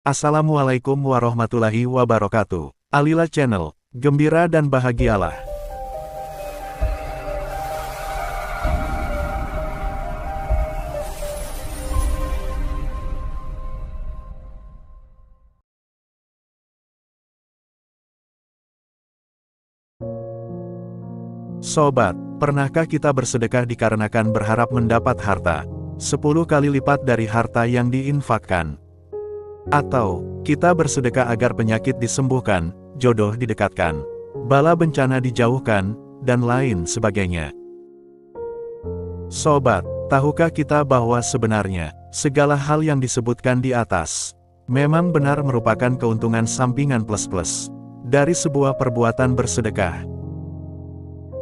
Assalamualaikum warahmatullahi wabarakatuh. Alila Channel, gembira dan bahagialah. Sobat, pernahkah kita bersedekah dikarenakan berharap mendapat harta 10 kali lipat dari harta yang diinfakkan? Atau, kita bersedekah agar penyakit disembuhkan, jodoh didekatkan, bala bencana dijauhkan, dan lain sebagainya. Sobat, tahukah kita bahwa sebenarnya, segala hal yang disebutkan di atas, memang benar merupakan keuntungan sampingan plus-plus dari sebuah perbuatan bersedekah.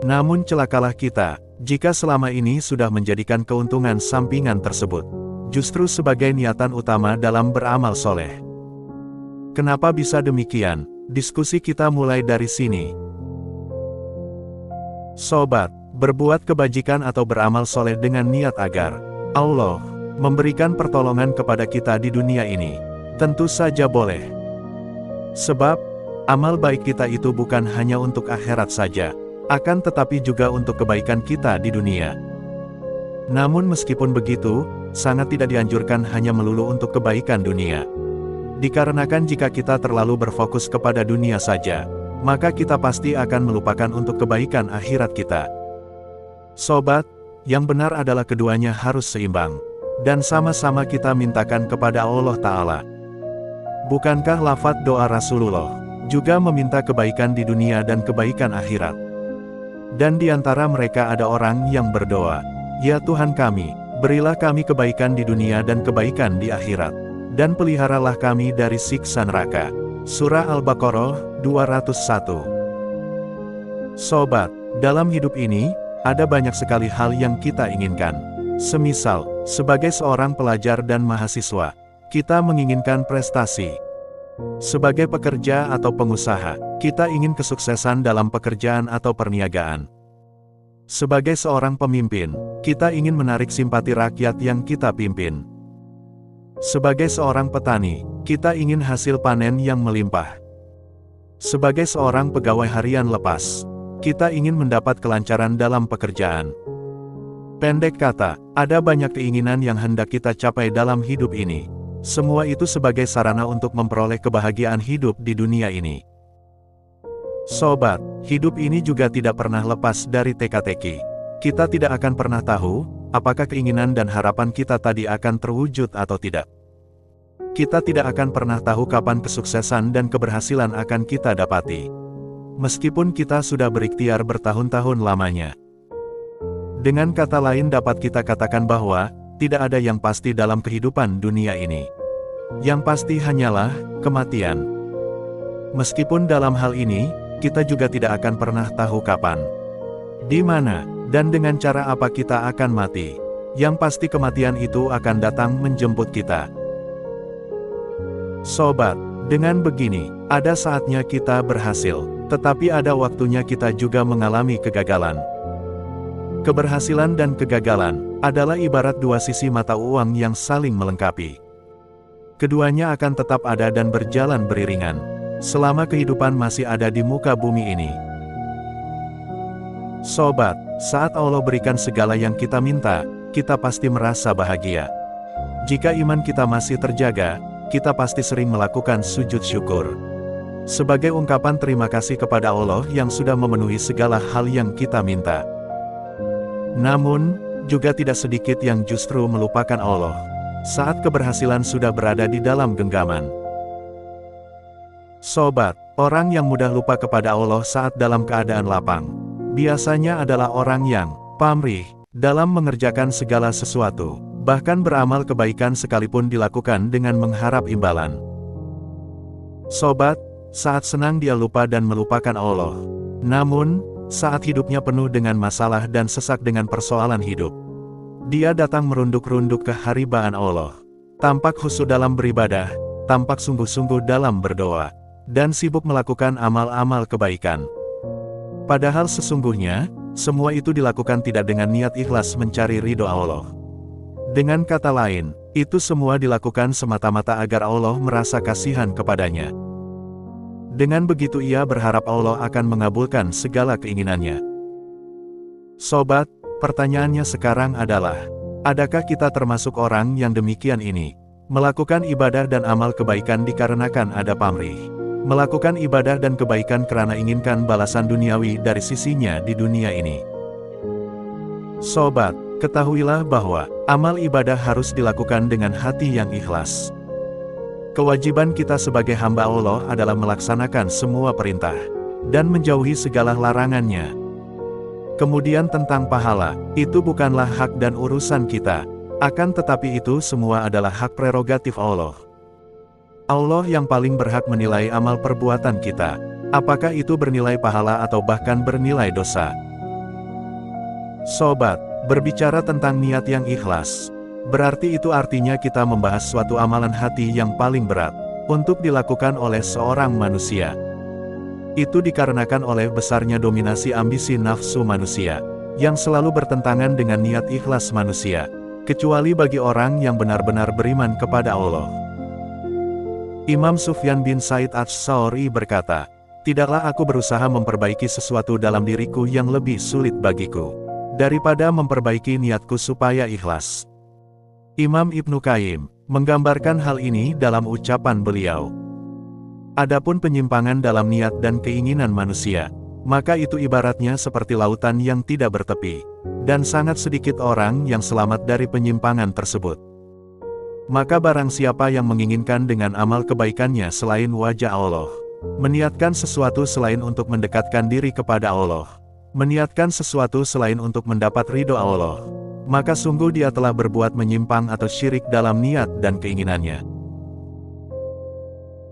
Namun celakalah kita, jika selama ini sudah menjadikan keuntungan sampingan tersebut justru sebagai niatan utama dalam beramal soleh. Kenapa bisa demikian? Diskusi kita mulai dari sini. Sobat, berbuat kebajikan atau beramal soleh dengan niat agar Allah memberikan pertolongan kepada kita di dunia ini, tentu saja boleh. Sebab, amal baik kita itu bukan hanya untuk akhirat saja, akan tetapi juga untuk kebaikan kita di dunia. Namun meskipun begitu, sangat tidak dianjurkan hanya melulu untuk kebaikan dunia. Dikarenakan jika kita terlalu berfokus kepada dunia saja, maka kita pasti akan melupakan untuk kebaikan akhirat kita. Sobat, yang benar adalah keduanya harus seimbang, dan sama-sama kita mintakan kepada Allah Ta'ala. Bukankah lafaz doa Rasulullah juga meminta kebaikan di dunia dan kebaikan akhirat? Dan di antara mereka ada orang yang berdoa, "Ya Tuhan kami, berilah kami kebaikan di dunia dan kebaikan di akhirat, dan peliharalah kami dari siksa neraka." Surah Al-Baqarah 201. Sobat, dalam hidup ini, ada banyak sekali hal yang kita inginkan. Semisal, sebagai seorang pelajar dan mahasiswa, kita menginginkan prestasi. Sebagai pekerja atau pengusaha, kita ingin kesuksesan dalam pekerjaan atau perniagaan. Sebagai seorang pemimpin, kita ingin menarik simpati rakyat yang kita pimpin. Sebagai seorang petani, kita ingin hasil panen yang melimpah. Sebagai seorang pegawai harian lepas, kita ingin mendapat kelancaran dalam pekerjaan. Pendek kata, ada banyak keinginan yang hendak kita capai dalam hidup ini. Semua itu sebagai sarana untuk memperoleh kebahagiaan hidup di dunia ini. Sobat, hidup ini juga tidak pernah lepas dari teka-teki. Kita tidak akan pernah tahu, apakah keinginan dan harapan kita tadi akan terwujud atau tidak. Kita tidak akan pernah tahu kapan kesuksesan dan keberhasilan akan kita dapati. Meskipun kita sudah berikhtiar bertahun-tahun lamanya. Dengan kata lain dapat kita katakan bahwa, tidak ada yang pasti dalam kehidupan dunia ini. Yang pasti hanyalah kematian. Meskipun dalam hal ini, kita juga tidak akan pernah tahu kapan, di mana, dan dengan cara apa kita akan mati. Yang pasti kematian itu akan datang menjemput kita. Sobat, dengan begini, ada saatnya kita berhasil, tetapi ada waktunya kita juga mengalami kegagalan. Keberhasilan dan kegagalan adalah ibarat dua sisi mata uang yang saling melengkapi. Keduanya akan tetap ada dan berjalan beriringan selama kehidupan masih ada di muka bumi ini. Sobat, saat Allah berikan segala yang kita minta, kita pasti merasa bahagia. Jika iman kita masih terjaga, kita pasti sering melakukan sujud syukur sebagai ungkapan terima kasih kepada Allah yang sudah memenuhi segala hal yang kita minta. Namun, juga tidak sedikit yang justru melupakan Allah saat keberhasilan sudah berada di dalam genggaman. Sobat, orang yang mudah lupa kepada Allah saat dalam keadaan lapang, biasanya adalah orang yang pamrih dalam mengerjakan segala sesuatu, bahkan beramal kebaikan sekalipun dilakukan dengan mengharap imbalan. Sobat, saat senang dia lupa dan melupakan Allah. Namun, saat hidupnya penuh dengan masalah dan sesak dengan persoalan hidup, dia datang merunduk-runduk ke haribaan Allah. Tampak khusyuk dalam beribadah, tampak sungguh-sungguh dalam berdoa, dan sibuk melakukan amal-amal kebaikan. Padahal sesungguhnya, semua itu dilakukan tidak dengan niat ikhlas mencari ridho Allah. Dengan kata lain, itu semua dilakukan semata-mata agar Allah merasa kasihan kepadanya. Dengan begitu ia berharap Allah akan mengabulkan segala keinginannya. Sobat, pertanyaannya sekarang adalah, adakah kita termasuk orang yang demikian ini? Melakukan ibadah dan amal kebaikan dikarenakan ada pamrih. Melakukan ibadah dan kebaikan karena inginkan balasan duniawi dari sisinya di dunia ini. Sobat, ketahuilah bahwa amal ibadah harus dilakukan dengan hati yang ikhlas. Kewajiban kita sebagai hamba Allah adalah melaksanakan semua perintah dan menjauhi segala larangannya. Kemudian tentang pahala, itu bukanlah hak dan urusan kita, akan tetapi itu semua adalah hak prerogatif Allah. Allah yang paling berhak menilai amal perbuatan kita, apakah itu bernilai pahala atau bahkan bernilai dosa. Sobat, berbicara tentang niat yang ikhlas, berarti itu artinya kita membahas suatu amalan hati yang paling berat untuk dilakukan oleh seorang manusia. Itu dikarenakan oleh besarnya dominasi ambisi nafsu manusia, yang selalu bertentangan dengan niat ikhlas manusia, kecuali bagi orang yang benar-benar beriman kepada Allah. Imam Sufyan bin Said Ats-Tsauri berkata, "Tidaklah aku berusaha memperbaiki sesuatu dalam diriku yang lebih sulit bagiku daripada memperbaiki niatku supaya ikhlas." Imam Ibnu Qayyim menggambarkan hal ini dalam ucapan beliau, "Adapun penyimpangan dalam niat dan keinginan manusia, maka itu ibaratnya seperti lautan yang tidak bertepi, dan sangat sedikit orang yang selamat dari penyimpangan tersebut. Maka barang siapa yang menginginkan dengan amal kebaikannya selain wajah Allah, meniatkan sesuatu selain untuk mendekatkan diri kepada Allah, meniatkan sesuatu selain untuk mendapat ridho Allah, maka sungguh dia telah berbuat menyimpang atau syirik dalam niat dan keinginannya."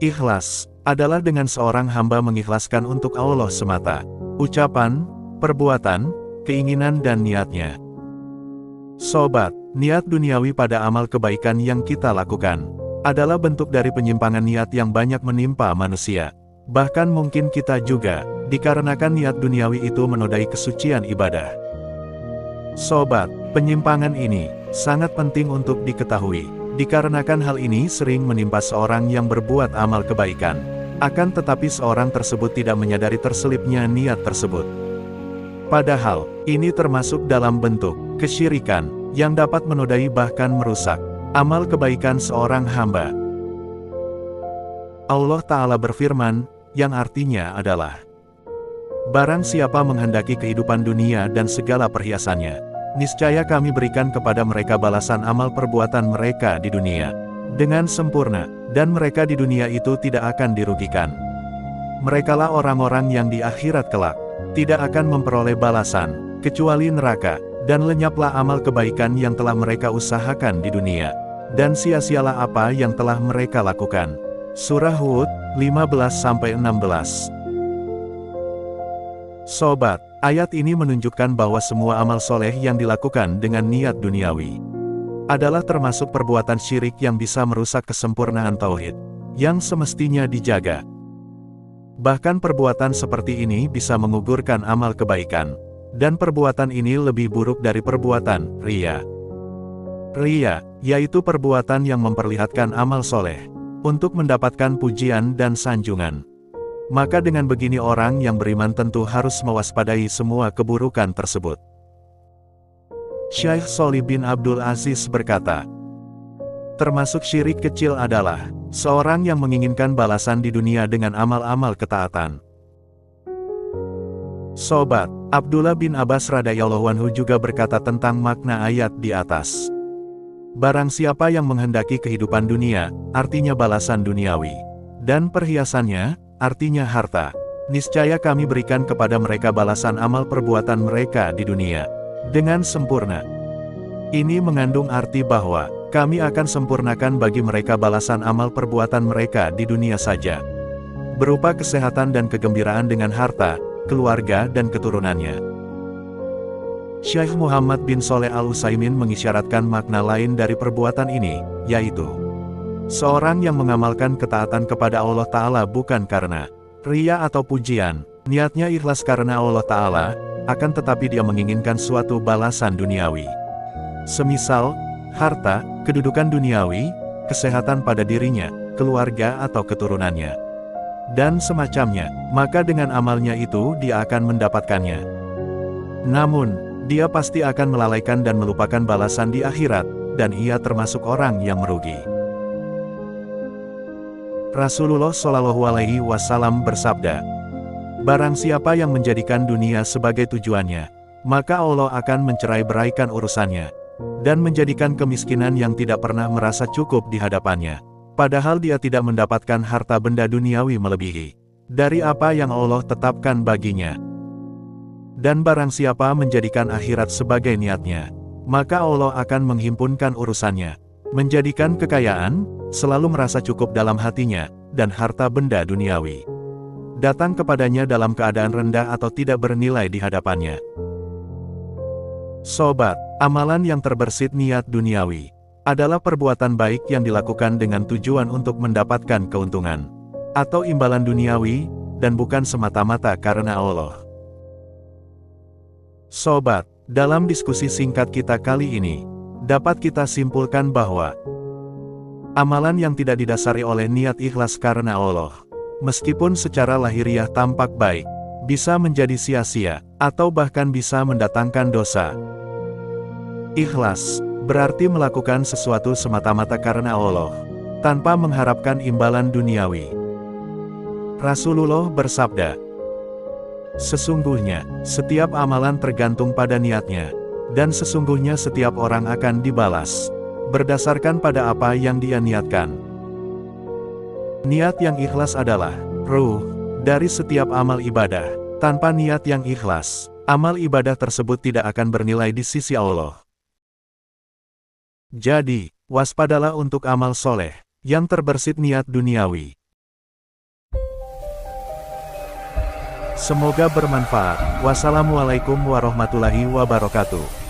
Ikhlas adalah dengan seorang hamba mengikhlaskan untuk Allah semata, ucapan, perbuatan, keinginan dan niatnya. Sobat, niat duniawi pada amal kebaikan yang kita lakukan adalah bentuk dari penyimpangan niat yang banyak menimpa manusia. Bahkan mungkin kita juga, dikarenakan niat duniawi itu menodai kesucian ibadah. Sobat, penyimpangan ini sangat penting untuk diketahui, dikarenakan hal ini sering menimpa seorang yang berbuat amal kebaikan. Akan tetapi seorang tersebut tidak menyadari terselipnya niat tersebut. Padahal, ini termasuk dalam bentuk kesyirikan yang dapat menodai bahkan merusak amal kebaikan seorang hamba. Allah Ta'ala berfirman, yang artinya adalah, "Barang siapa menghendaki kehidupan dunia dan segala perhiasannya, niscaya kami berikan kepada mereka balasan amal perbuatan mereka di dunia dengan sempurna, dan mereka di dunia itu tidak akan dirugikan. Merekalah orang-orang yang di akhirat kelak tidak akan memperoleh balasan, kecuali neraka, dan lenyaplah amal kebaikan yang telah mereka usahakan di dunia, dan sia-sialah apa yang telah mereka lakukan." Surah Hud, 15-16. Sobat, ayat ini menunjukkan bahwa semua amal soleh yang dilakukan dengan niat duniawi adalah termasuk perbuatan syirik yang bisa merusak kesempurnaan tauhid, yang semestinya dijaga. Bahkan perbuatan seperti ini bisa menggugurkan amal kebaikan, dan perbuatan ini lebih buruk dari perbuatan riya. Riya, yaitu perbuatan yang memperlihatkan amal soleh, untuk mendapatkan pujian dan sanjungan. Maka dengan begini orang yang beriman tentu harus mewaspadai semua keburukan tersebut. Syekh Sholih bin Abdul Aziz berkata, termasuk syirik kecil adalah seorang yang menginginkan balasan di dunia dengan amal-amal ketaatan. Sobat, Abdullah bin Abbas radhiyallahu anhu juga berkata tentang makna ayat di atas. Barang siapa yang menghendaki kehidupan dunia, artinya balasan duniawi, dan perhiasannya, artinya harta, niscaya kami berikan kepada mereka balasan amal perbuatan mereka di dunia dengan sempurna. Ini mengandung arti bahwa kami akan sempurnakan bagi mereka balasan amal perbuatan mereka di dunia saja, berupa kesehatan dan kegembiraan dengan harta, keluarga dan keturunannya. Syekh Muhammad bin Shalih Al-Utsaimin mengisyaratkan makna lain dari perbuatan ini, yaitu seorang yang mengamalkan ketaatan kepada Allah Ta'ala bukan karena riya atau pujian, niatnya ikhlas karena Allah Ta'ala, akan tetapi dia menginginkan suatu balasan duniawi. Semisal, harta, kedudukan duniawi, kesehatan pada dirinya, keluarga atau keturunannya, dan semacamnya, maka dengan amalnya itu dia akan mendapatkannya. Namun, dia pasti akan melalaikan dan melupakan balasan di akhirat, dan ia termasuk orang yang merugi. Rasulullah Shallallahu Alaihi Wasallam bersabda, "Barang siapa yang menjadikan dunia sebagai tujuannya, maka Allah akan mencerai-beraikan urusannya, dan menjadikan kemiskinan yang tidak pernah merasa cukup di hadapannya, padahal dia tidak mendapatkan harta benda duniawi melebihi dari apa yang Allah tetapkan baginya. Dan barang siapa menjadikan akhirat sebagai niatnya, maka Allah akan menghimpunkan urusannya, menjadikan kekayaan selalu merasa cukup dalam hatinya, dan harta benda duniawi datang kepadanya dalam keadaan rendah atau tidak bernilai di hadapannya." Sobat, amalan yang terbersit niat duniawi adalah perbuatan baik yang dilakukan dengan tujuan untuk mendapatkan keuntungan atau imbalan duniawi, dan bukan semata-mata karena Allah. Sobat, dalam diskusi singkat kita kali ini, dapat kita simpulkan bahwa amalan yang tidak didasari oleh niat ikhlas karena Allah, meskipun secara lahiriah tampak baik, bisa menjadi sia-sia, atau bahkan bisa mendatangkan dosa. Ikhlas berarti melakukan sesuatu semata-mata karena Allah, tanpa mengharapkan imbalan duniawi. Rasulullah bersabda, "Sesungguhnya, setiap amalan tergantung pada niatnya, dan sesungguhnya setiap orang akan dibalas berdasarkan pada apa yang dia niatkan." Niat yang ikhlas adalah ruh dari setiap amal ibadah. Tanpa niat yang ikhlas, amal ibadah tersebut tidak akan bernilai di sisi Allah. Jadi, waspadalah untuk amal soleh yang terbersit niat duniawi. Semoga bermanfaat. Wassalamualaikum warahmatullahi wabarakatuh.